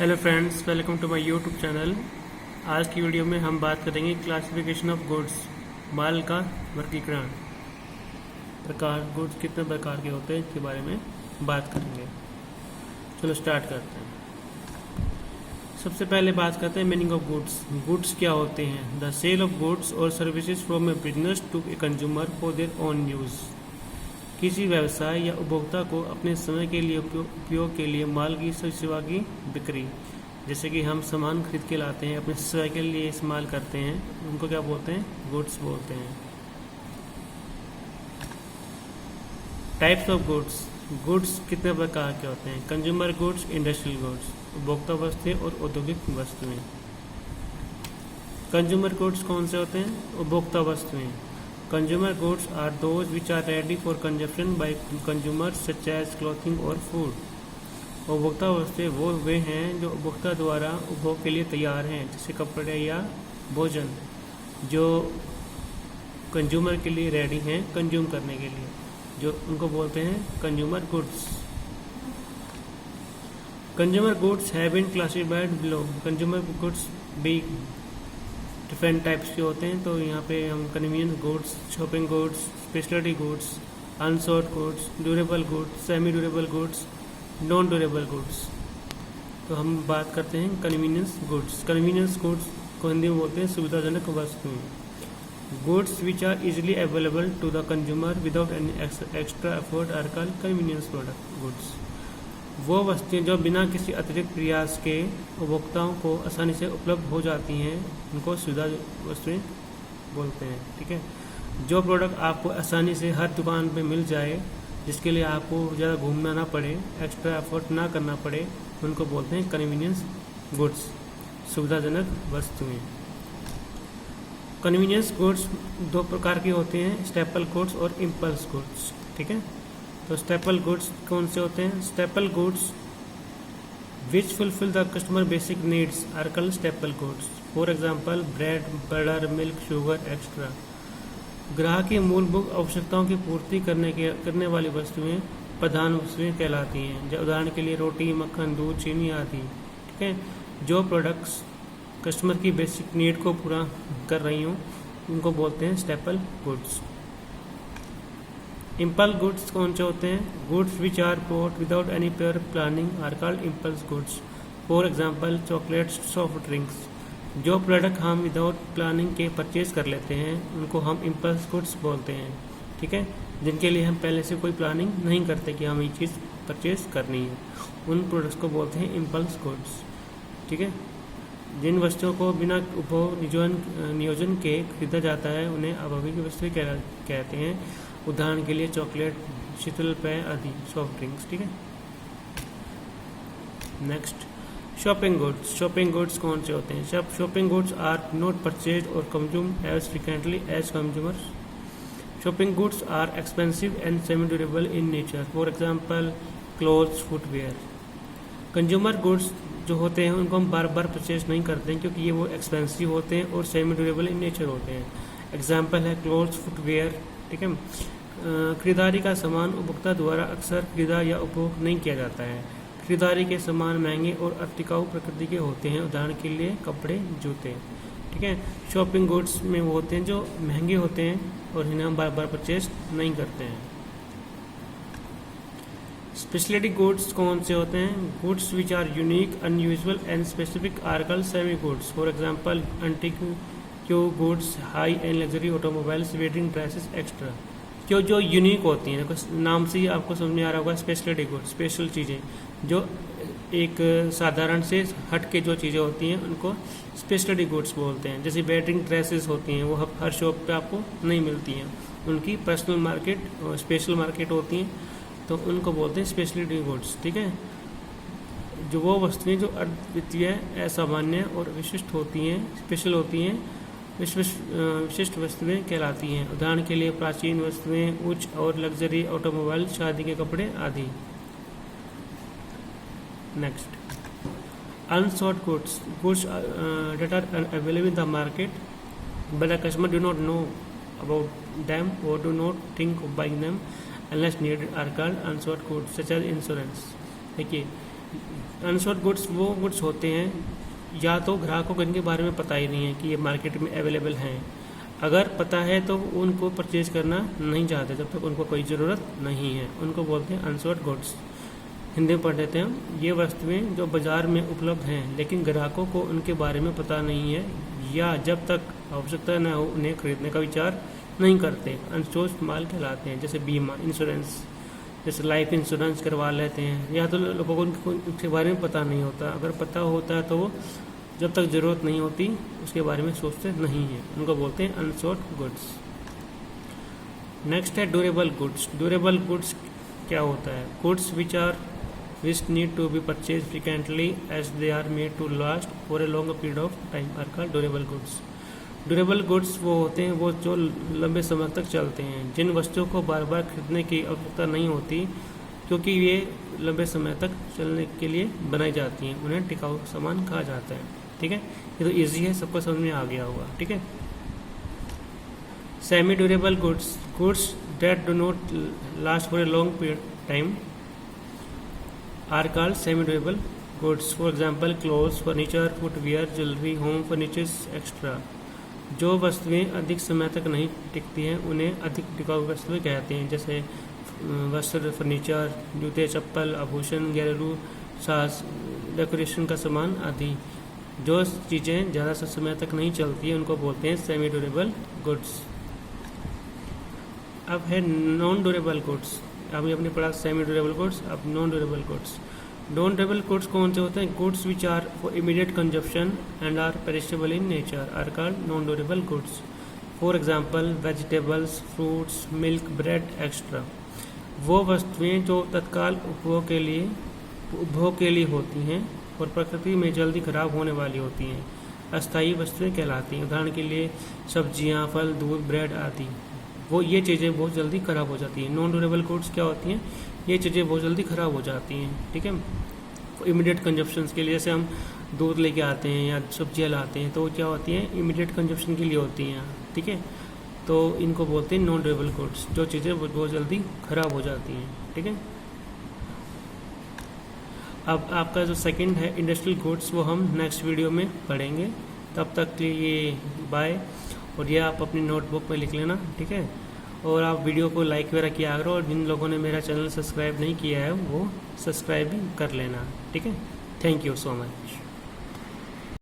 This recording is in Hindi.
Hello friends, welcome to my YouTube channel. आज की वीडियो में हम बात करेंगे क्लासिफिकेशन ऑफ गुड्स, माल का वर्गीकरण। गुड्स कितने प्रकार के होते हैं इसके बारे में बात करेंगे। चलो स्टार्ट करते हैं। सबसे पहले बात करते हैं मीनिंग ऑफ गुड्स। गुड्स क्या होते हैं? द सेल ऑफ गुड्स और services from a business to a consumer for their own use. किसी व्यवसाय या उपभोक्ता को अपने समय के लिए उपयोग के लिए माल की सेवा की बिक्री। जैसे कि हम सामान खरीद के लाते हैं, अपने समय के लिए इस्तेमाल करते हैं, उनको क्या बोलते हैं? गुड्स बोलते हैं। Types of goods. गुड्स कितने प्रकार के होते हैं? कंज्यूमर गुड्स, इंडस्ट्रियल गुड्स, उपभोक्ता वस्तुएं और औद्योगिक वस्तुएं। कंज्यूमर गुड्स कौन से होते हैं? उपभोक्ता वस्तुएं। Consumer goods are those which are ready for consumption by consumers such as clothing or food. उपभोक्ता वस्तुएं वो वे हैं जो उपभोक्ता द्वारा उपभोग के लिए तैयार हैं, जैसे कपड़े या भोजन, जो कंज्यूमर के लिए रेडी हैं कंज्यूम करने के लिए, जो उनको बोलते हैं consumer goods. Consumer goods have been classified below. Consumer goods भी डिफरेंट टाइप्स के होते हैं। तो यहाँ पे हम convenience goods, shopping goods, speciality goods, unsought goods, durable goods, semi durable goods, non durable goods. तो हम बात करते हैं कन्वीनियंस गुड्स। कन्वीनियंस गुड्स को हिंदी में बोलते हैं सुविधाजनक वस्तुएं। Goods which are easily available to the consumer without any extra effort are called convenience product goods. वो वस्तुएं जो बिना किसी अतिरिक्त प्रयास के उपभोक्ताओं को आसानी से उपलब्ध हो जाती हैं, उनको सुविधा वस्तुएं बोलते हैं। ठीक है, जो प्रोडक्ट आपको आसानी से हर दुकान पे मिल जाए, जिसके लिए आपको ज़्यादा घूमना ना पड़े, एक्स्ट्रा एफर्ट ना करना पड़े, उनको बोलते हैं कन्वीनियंस गुड्स, सुविधाजनक वस्तुएं। कन्वीनियंस गुड्स दो प्रकार के होते हैं, स्टेपल गुड्स और इम्पल्स गुड्स। ठीक है, तो स्टेपल गुड्स कौन से होते हैं? Staple goods which fulfil the customer basic needs are called staple goods. For example bread, butter, milk, sugar extra. ग्राहक की मूलभूत आवश्यकताओं की पूर्ति करने वाली वस्तुएं प्रधान वस्तुएं कहलाती हैं। जो उदाहरण के लिए रोटी, मक्खन, दूध, चीनी आदि। ठीक है, जो प्रोडक्ट्स कस्टमर की बेसिक नीड को पूरा कर रही हूँ, उनको बोलते हैं स्टेपल गुड्स। इम्पल्स गुड्स कौन से होते हैं? Goods which are bought without any prior planning are called impulse goods. For example chocolates, soft drinks. जो प्रोडक्ट हम विदाउट प्लानिंग के परचेज कर लेते हैं, उनको हम इम्पल्स गुड्स बोलते हैं। ठीक है, जिनके लिए हम पहले से कोई प्लानिंग नहीं करते कि हम ये चीज़ परचेज करनी है, उन प्रोडक्ट्स को बोलते हैं इम्पल्स गुड्स। ठीक है, जिन वस्तुओं को बिना उपभोग नियोजन के खरीदा जाता है, उन्हें अभावी की वस्तुएं कहते हैं। उदाहरण के लिए चॉकलेट, शीतल पेय आदि, सॉफ्ट ड्रिंक्स। ठीक है, next shopping goods. Shopping goods कौन से होते हैं? Shopping goods are not purchase और consume as frequently as consumers. Shopping goods are expensive and semi durable in nature. For example clothes, footwear. Consumer goods जो होते हैं उनको हम बार बार परचेज नहीं करते हैं, क्योंकि ये वो एक्सपेंसिव होते हैं और सेमी ड्यूरेबल इन नेचर होते हैं। एग्जाम्पल है क्लोथ्स, फुटवेयर। ठीक है, खरीदारी का सामान उपभोक्ता द्वारा अक्सर खरीदा या उपभोग नहीं किया जाता है। खरीदारी के सामान महंगे और अटिकाऊ प्रकृति के होते हैं। उदाहरण के लिए कपड़े, जूते। ठीक है, शॉपिंग गुड्स में वो होते हैं जो महंगे होते हैं और इन्हें हम बार बार परचेज नहीं करते हैं। स्पेशलिटी गुड्स कौन से होते हैं? Goods which are unique, unusual and specific are called semi goods. For example antique goods, high end luxury automobiles, wedding dresses extra. क्यों जो यूनिक होती हैं, नाम से ही आपको समझ में आ रहा होगा, स्पेशलिटी गुड्स, स्पेशल चीज़ें जो एक साधारण से हट के जो चीज़ें होती हैं, उनको स्पेशलिटी गुड्स बोलते हैं। जैसे वेडिंग ड्रेसेस होती हैं, वो हर शॉप पे आपको नहीं मिलती हैं, उनकी पर्सनल मार्केट और स्पेशल मार्केट होती हैं, तो उनको बोलते हैं स्पेशलिटी गुड्स। ठीक है, जो वो वस्तुएं जो अद्वितीय, असामान्य और विशिष्ट होती हैं, स्पेशल होती हैं, विशिष्ट वस्तुएं कहलाती हैं। उदाहरण के लिए प्राचीन वस्तुएं, उच्च और लग्जरी ऑटोमोबाइल, शादी के कपड़े आदि। Next अनसॉर्ट goods. Goods that are available in the market but the customer do not know about them or do not think of buying them unless needed are called unsought goods such as insurance. देखिए, अनसोल्ड गुड्स वो गुड्स होते हैं या तो ग्राहकों को इनके बारे में पता ही नहीं है कि ये मार्केट में अवेलेबल हैं, अगर पता है तो उनको परचेज करना नहीं चाहते जब तक उनको कोई ज़रूरत नहीं है, उनको बोलते हैं अनसोल्ड गुड्स। हिंदी में पढ़ लेते हैं हम। ये वस्तुएं जो बाज़ार में उपलब्ध हैं लेकिन ग्राहकों को उनके बारे में पता नहीं है या जब तक आवश्यकता न हो उन्हें खरीदने का विचार नहीं करते, अनसोल्ड माल कहलाते हैं। जैसे बीमा, इंश्योरेंस, जैसे लाइफ इंश्योरेंस करवा लेते हैं, या तो लोगों को उनके बारे में पता नहीं होता, अगर पता होता है तो वो जब तक ज़रूरत नहीं होती उसके बारे में सोचते नहीं हैं, उनको बोलते हैं अनसोल्ड गुड्स। नेक्स्ट है ड्यूरेबल गुड्स। ड्यूरेबल गुड्स क्या होता है? Goods which need to be purchase frequently as they are made to last for a long period of time are called durable goods. Durable goods वो होते हैं वो जो लंबे समय तक चलते हैं, जिन वस्तुओं को बार बार खरीदने की आवश्यकता नहीं होती क्योंकि ये लंबे समय तक चलने के लिए बनाई जाती हैं, उन्हें टिकाऊ सामान कहा जाता है। ठीक है, ये तो इजी है, सबको समझ में आ गया होगा। ठीक है। Semi durable goods, goods that do not last for a long period time are called semi durable goods. For example clothes, furniture, footwear, jewellery, home furnitures extra. जो वस्तुएं अधिक समय तक नहीं टिकती हैं उन्हें अधिक टिकाऊ वस्तुएं कहते हैं, जैसे वस्त्र, फर्नीचर, जूते, चप्पल, आभूषण, घरेलू साज, डेकोरेशन का सामान आदि। जो चीज़ें ज़्यादा समय तक नहीं चलती हैं उनको बोलते हैं सेमी ड्यूरेबल गुड्स। अब है नॉन ड्यूरेबल गुड्स। अभी हमने पढ़ा सेमी ड्यूरेबल गुड्स, अब non durable goods. Non durable goods कौन से होते हैं? Goods which are for immediate consumption and are perishable in nature are called non durable goods. For example vegetables, fruits, milk, bread extra. वो वस्तुएं जो तत्काल उपभोग के लिए होती हैं और प्रकृति में जल्दी खराब होने वाली होती हैं, अस्थायी वस्तुएं कहलाती हैं। उदाहरण के लिए सब्जियां, फल, दूध, ब्रेड आदि। वो ये चीज़ें बहुत जल्दी खराब हो जाती हैं। नॉन ड्यूरेबल गुड्स क्या होती हैं? ये चीज़ें बहुत जल्दी खराब हो जाती हैं। ठीक है, इमीडिएट कंजप्शन के लिए, जैसे हम दूध लेके आते हैं या सब्जियां लाते हैं तो वो क्या होती हैं? इमीडिएट कंजप्शन के लिए होती हैं। ठीक है, तो इनको बोलते हैं नॉन ड्यूरेबल गुड्स, जो चीज़ें बहुत जल्दी खराब हो जाती हैं। ठीक है, अब आपका जो सेकंड है इंडस्ट्रियल गुड्स वो हम नेक्स्ट वीडियो में पढ़ेंगे। तब तक के लिए बाय, और ये आप अपनी नोटबुक में लिख लेना। ठीक है, और आप वीडियो को लाइक वगैरह किया करो, और जिन लोगों ने मेरा चैनल सब्सक्राइब नहीं किया है वो सब्सक्राइब भी कर लेना। ठीक है, थैंक यू सो मच।